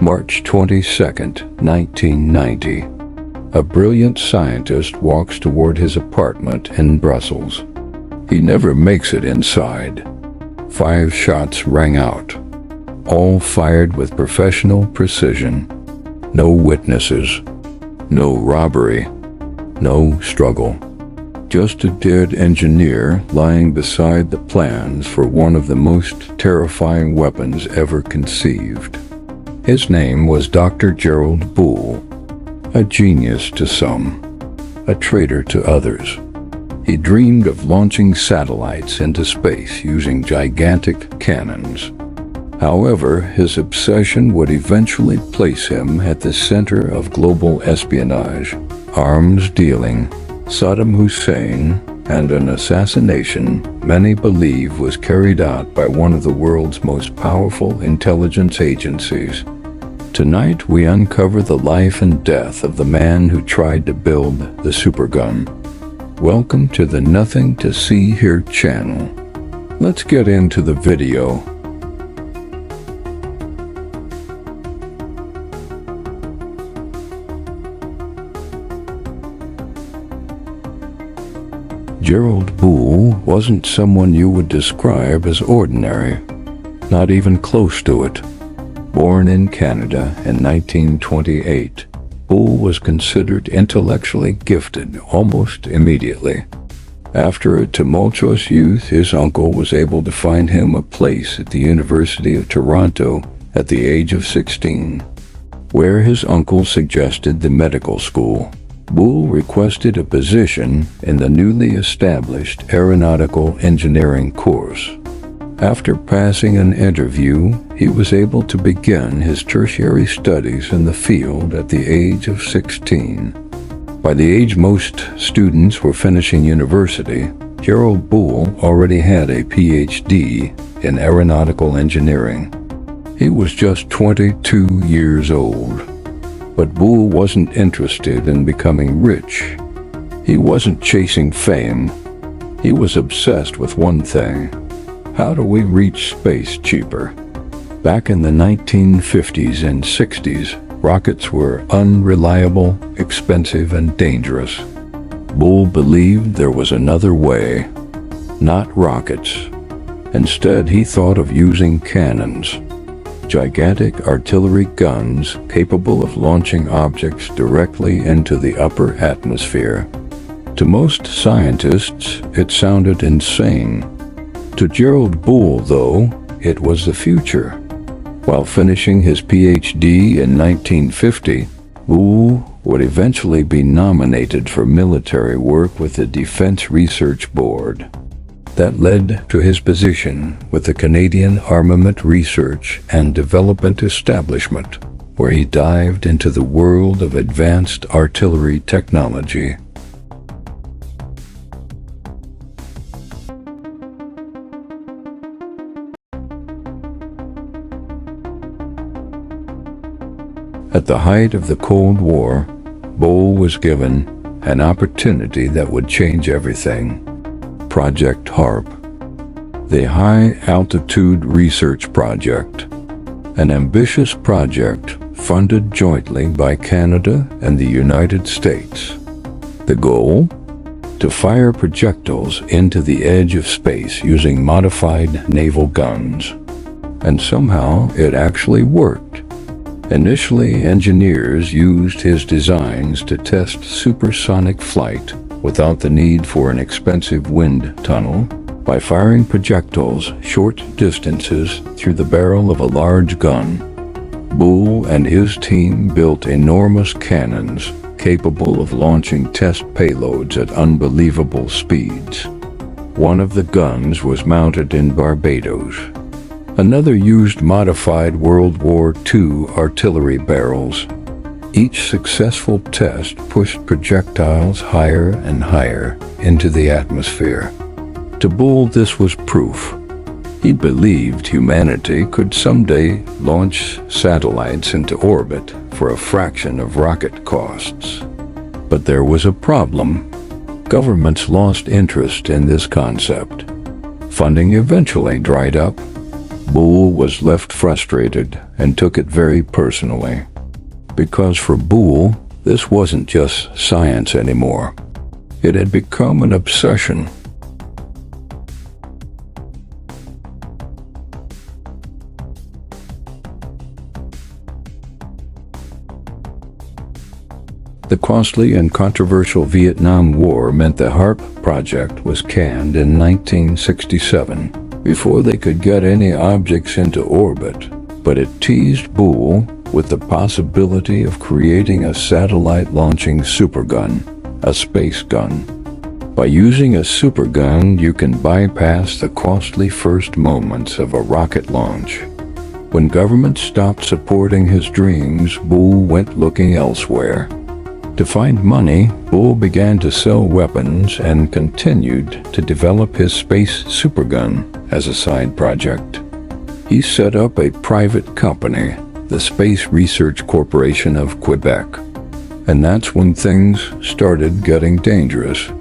March 22, 1990. A brilliant scientist walks toward his apartment in Brussels. He never makes it inside. 5 shots rang out, all fired with professional precision. No witnesses, no robbery, no struggle. Just a dead engineer lying beside the plans for one of the most terrifying weapons ever conceived. His name was Dr. Gerald Bull, a genius to some, a traitor to others. He dreamed of launching satellites into space using gigantic cannons. However, his obsession would eventually place him at the center of global espionage, arms dealing, Saddam Hussein, and an assassination many believe was carried out by one of the world's most powerful intelligence agencies. Tonight we uncover the life and death of the man who tried to build the Supergun. Welcome to the Nothing to See Here channel. Let's get into the video. Gerald Bull wasn't someone you would describe as ordinary, not even close to it. Born in Canada in 1928, Bull was considered intellectually gifted almost immediately. After a tumultuous youth, his uncle was able to find him a place at the University of Toronto at the age of 16, where his uncle suggested the medical school. Bull requested a position in the newly established aeronautical engineering course. After passing an interview, he was able to begin his tertiary studies in the field at the age of 16. By the age most students were finishing university, Gerald Bull already had a PhD in aeronautical engineering. He was just 22 years old. But Bull wasn't interested in becoming rich. He wasn't chasing fame. He was obsessed with one thing: how do we reach space cheaper? Back in the 1950s and 60s, rockets were unreliable, expensive, and dangerous. Bull believed there was another way, not rockets. Instead, he thought of using cannons. Gigantic artillery guns capable of launching objects directly into the upper atmosphere. To most scientists, it sounded insane. To Gerald Bull, though, it was the future. While finishing his PhD in 1950, Bull would eventually be nominated for military work with the Defense Research Board. That led to his position with the Canadian Armament Research and Development Establishment, where he dived into the world of advanced artillery technology. At the height of the Cold War, Bull was given an opportunity that would change everything. Project HARP, the High Altitude Research Project, an ambitious project funded jointly by Canada and the United States. The goal? To fire projectiles into the edge of space using modified naval guns. And somehow it actually worked. Initially, engineers used his designs to test supersonic flight without the need for an expensive wind tunnel, by firing projectiles short distances through the barrel of a large gun. Bull and his team built enormous cannons capable of launching test payloads at unbelievable speeds. One of the guns was mounted in Barbados. Another used modified World War II artillery barrels. Each successful test pushed projectiles higher and higher into the atmosphere. To Bull, this was proof. He believed humanity could someday launch satellites into orbit for a fraction of rocket costs. But there was a problem. Governments lost interest in this concept. Funding eventually dried up. Bull was left frustrated and took it very personally. Because for Bull, this wasn't just science anymore. It had become an obsession. The costly and controversial Vietnam War meant the HARP project was canned in 1967 before they could get any objects into orbit, but it teased Bull with the possibility of creating a satellite-launching supergun, a space gun. By using a supergun, you can bypass the costly first moments of a rocket launch. When government stopped supporting his dreams, Bull went looking elsewhere. To find money, Bull began to sell weapons and continued to develop his space supergun as a side project. He set up a private company, the Space Research Corporation of Quebec, and that's when things started getting dangerous.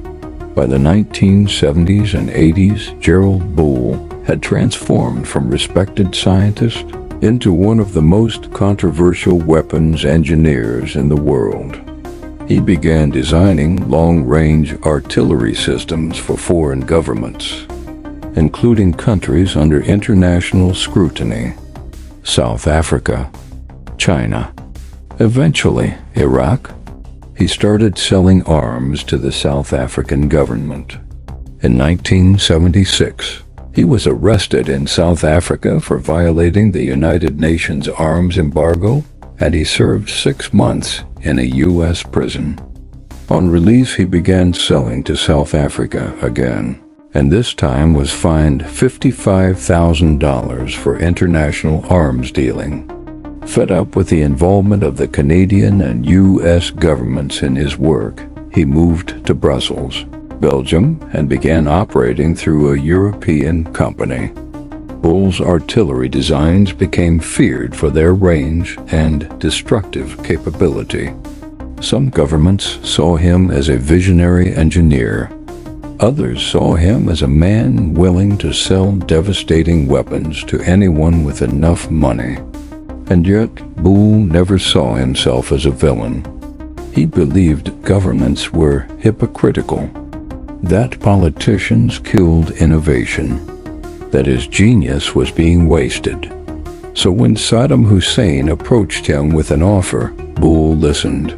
By the 1970s and 80s, Gerald Bull had transformed from respected scientist into one of the most controversial weapons engineers in the world. He began designing long-range artillery systems for foreign governments, including countries under international scrutiny: South Africa, China, eventually Iraq. He started selling arms to the South African government. In 1976, he was arrested in South Africa for violating the United Nations arms embargo, and he served 6 months in a U.S. prison. On release, he began selling to South Africa again, and this time was fined $55,000 for international arms dealing. Fed up with the involvement of the Canadian and U.S. governments in his work, he moved to Brussels, Belgium, and began operating through a European company. Bull's artillery designs became feared for their range and destructive capability. Some governments saw him as a visionary engineer. Others saw him as a man willing to sell devastating weapons to anyone with enough money. And yet, Bull never saw himself as a villain. He believed governments were hypocritical, that politicians killed innovation, that his genius was being wasted. So when Saddam Hussein approached him with an offer, Bull listened.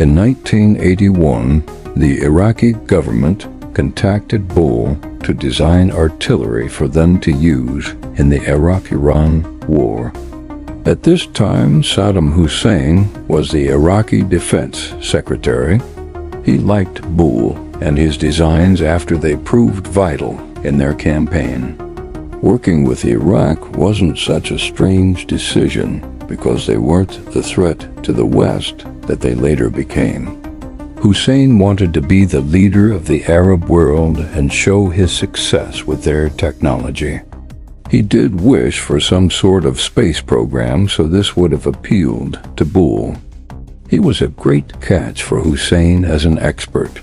In 1981, the Iraqi government contacted Bull to design artillery for them to use in the Iraq-Iran war. At this time, Saddam Hussein was the Iraqi Defense Secretary. He liked Bull and his designs after they proved vital in their campaign. Working with Iraq wasn't such a strange decision because they weren't the threat to the West that they later became. Hussein wanted to be the leader of the Arab world and show his success with their technology. He did wish for some sort of space program, so this would have appealed to Bull. He was a great catch for Hussein as an expert.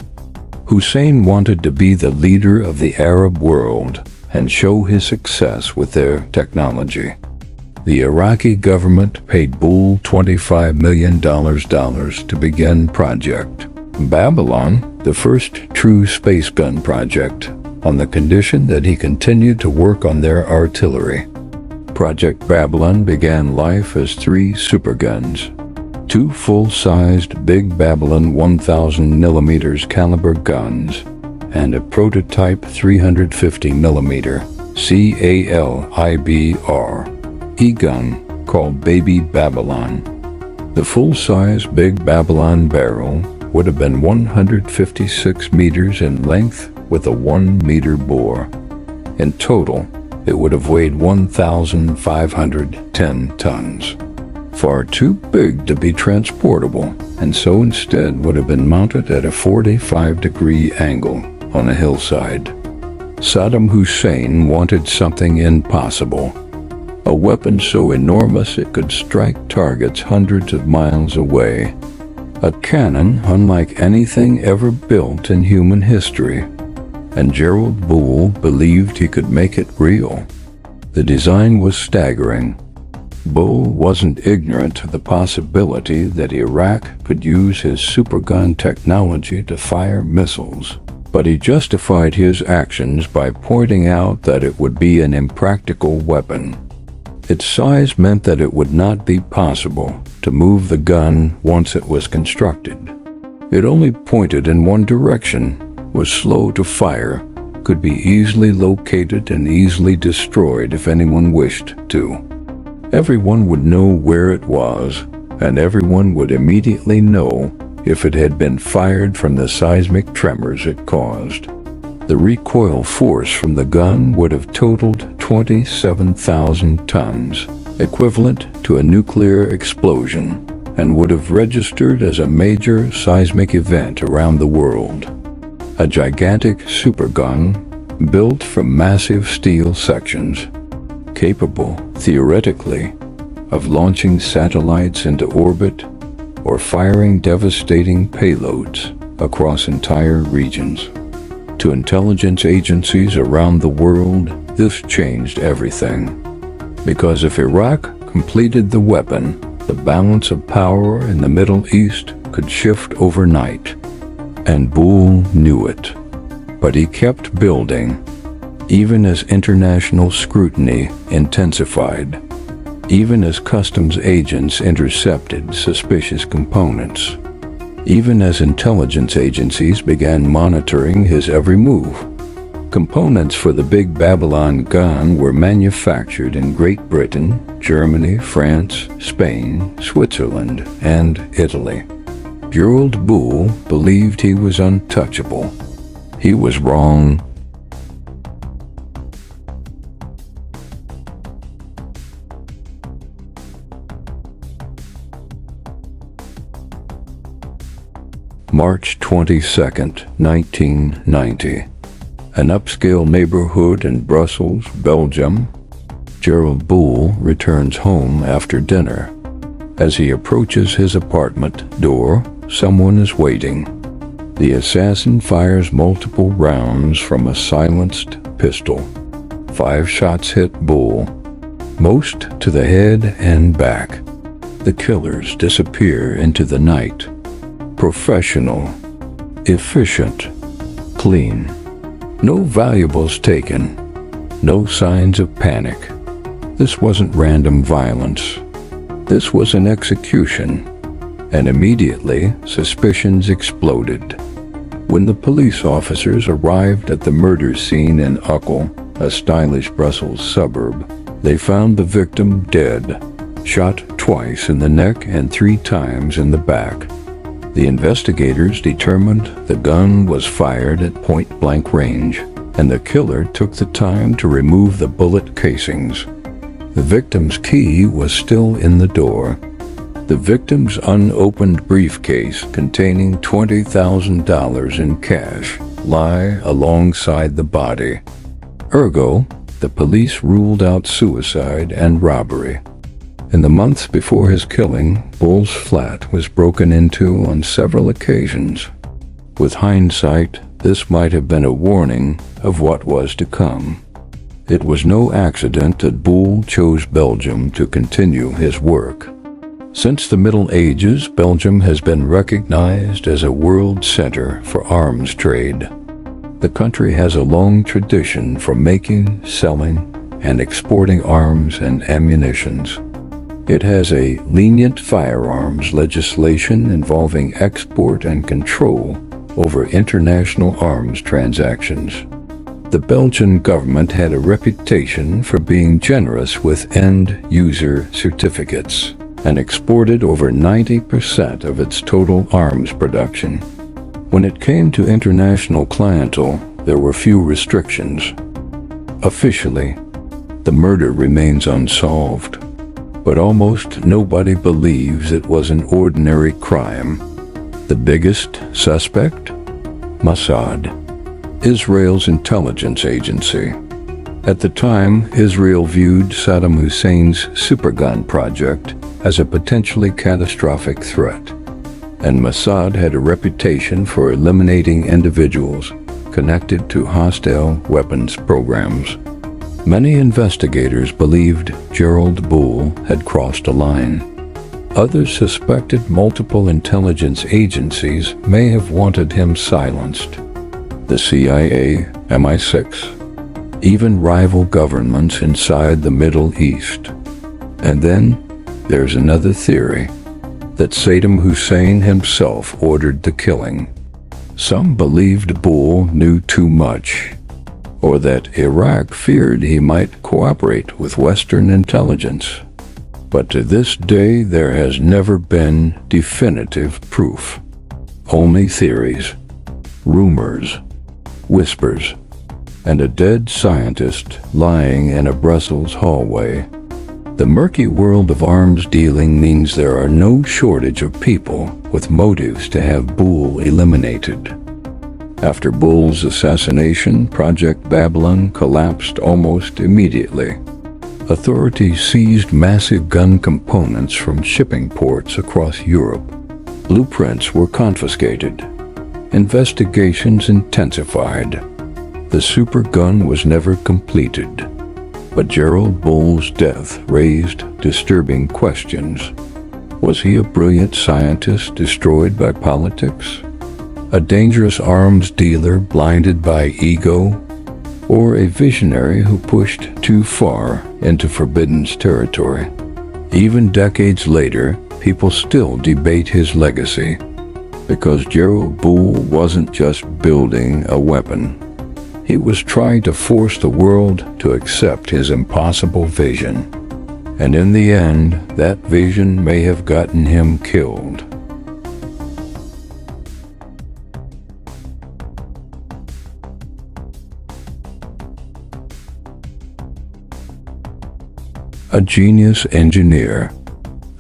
Hussein wanted to be the leader of the Arab world and show his success with their technology. The Iraqi government paid Bull $25 million to begin Project Babylon, the first true space gun project, on the condition that he continued to work on their artillery. Project Babylon began life as 3 superguns, 2 full-sized Big Babylon 1000mm caliber guns, and a prototype 350mm CALIBR E-gun called Baby Babylon. The full-size Big Babylon barrel would have been 156 meters in length with a 1-meter bore. In total, it would have weighed 1,510 tons. Far too big to be transportable, and so instead would have been mounted at a 45-degree angle on a hillside. Saddam Hussein wanted something impossible. A weapon so enormous it could strike targets hundreds of miles away. A cannon unlike anything ever built in human history. And Gerald Bull believed he could make it real. The design was staggering. Bull wasn't ignorant of the possibility that Iraq could use his Supergun technology to fire missiles, but he justified his actions by pointing out that it would be an impractical weapon. Its size meant that it would not be possible to move the gun once it was constructed. It only pointed in one direction, was slow to fire, could be easily located and easily destroyed if anyone wished to. Everyone would know where it was, and everyone would immediately know if it had been fired from the seismic tremors it caused. The recoil force from the gun would have totaled 27,000 tons, equivalent to a nuclear explosion, and would have registered as a major seismic event around the world. A gigantic supergun built from massive steel sections, capable, theoretically, of launching satellites into orbit or firing devastating payloads across entire regions. To intelligence agencies around the world, this changed everything. Because if Iraq completed the weapon, the balance of power in the Middle East could shift overnight. And Bull knew it. But he kept building, even as international scrutiny intensified, even as customs agents intercepted suspicious components, even as intelligence agencies began monitoring his every move. Components for the Big Babylon gun were manufactured in Great Britain, Germany, France, Spain, Switzerland, and Italy. Gerald Bull believed he was untouchable. He was wrong. March 22, 1990. An upscale neighborhood in Brussels, Belgium. Gerald Bull returns home after dinner. As he approaches his apartment door, someone is waiting. The assassin fires multiple rounds from a silenced pistol. 5 shots hit Bull, most to the head and back. The killers disappear into the night. Professional, efficient, clean. No valuables taken. No signs of panic. This wasn't random violence. This was an execution. And immediately, suspicions exploded. When the police officers arrived at the murder scene in Uccle, a stylish Brussels suburb, they found the victim dead, shot twice in the neck and 3 times in the back. The investigators determined the gun was fired at point-blank range, and the killer took the time to remove the bullet casings. The victim's key was still in the door. The victim's unopened briefcase containing $20,000 in cash lay alongside the body. Ergo, the police ruled out suicide and robbery. In the months before his killing, Bull's flat was broken into on several occasions. With hindsight, this might have been a warning of what was to come. It was no accident that Bull chose Belgium to continue his work. Since the Middle Ages, Belgium has been recognized as a world center for arms trade. The country has a long tradition for making, selling, and exporting arms and ammunitions. It has a lenient firearms legislation involving export and control over international arms transactions. The Belgian government had a reputation for being generous with end-user certificates and exported over 90% of its total arms production. When it came to international clientele, there were few restrictions. Officially, the murder remains unsolved. But almost nobody believes it was an ordinary crime. The biggest suspect? Mossad, Israel's intelligence agency. At the time, Israel viewed Saddam Hussein's Supergun project as a potentially catastrophic threat, and Mossad had a reputation for eliminating individuals connected to hostile weapons programs. Many investigators believed Gerald Bull had crossed a line. Others suspected multiple intelligence agencies may have wanted him silenced. The CIA, MI6, even rival governments inside the Middle East. And then there's another theory, that Saddam Hussein himself ordered the killing. Some believed Bull knew too much, or that Iraq feared he might cooperate with Western intelligence. But to this day, there has never been definitive proof. Only theories, rumors, whispers, and a dead scientist lying in a Brussels hallway. The murky world of arms dealing means there are no shortage of people with motives to have Bull eliminated. After Bull's assassination, Project Babylon collapsed almost immediately. Authorities seized massive gun components from shipping ports across Europe. Blueprints were confiscated. Investigations intensified. The Supergun was never completed. But Gerald Bull's death raised disturbing questions. Was he a brilliant scientist destroyed by politics? A dangerous arms dealer blinded by ego? Or a visionary who pushed too far into forbidden territory? Even decades later, people still debate his legacy, because Gerald Bull wasn't just building a weapon. He was trying to force the world to accept his impossible vision. And in the end, that vision may have gotten him killed. A genius engineer,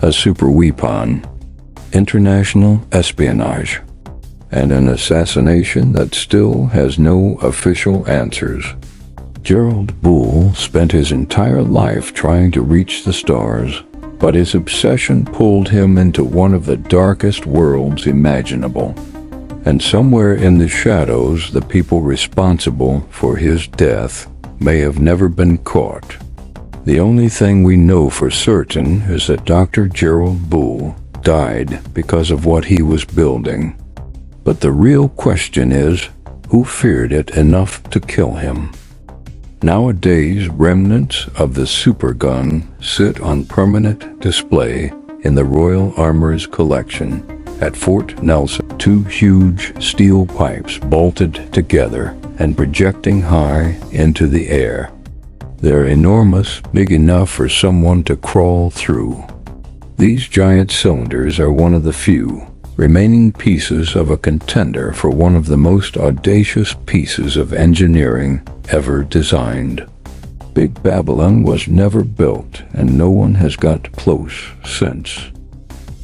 a superweapon, international espionage, and an assassination that still has no official answers. Gerald Bull spent his entire life trying to reach the stars, but his obsession pulled him into one of the darkest worlds imaginable. And somewhere in the shadows, the people responsible for his death may have never been caught. The only thing we know for certain is that Dr. Gerald Bull died because of what he was building. But the real question is, who feared it enough to kill him? Nowadays, remnants of the Supergun sit on permanent display in the Royal Armor's collection at Fort Nelson. Two huge steel pipes bolted together and projecting high into the air. They're enormous, big enough for someone to crawl through. These giant cylinders are one of the few remaining pieces of a contender for one of the most audacious pieces of engineering ever designed. Big Babylon was never built, and no one has got close since.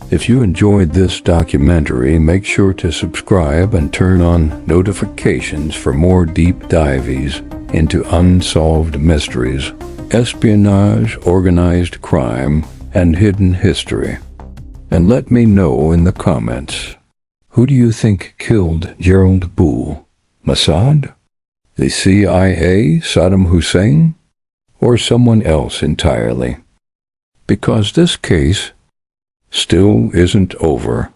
If you enjoyed this documentary, make sure to subscribe and turn on notifications for more deep dives into unsolved mysteries, espionage, organized crime, and hidden history. And let me know in the comments, who do you think killed Gerald Bull? Mossad? The CIA, Saddam Hussein? Or someone else entirely? Because this case still isn't over.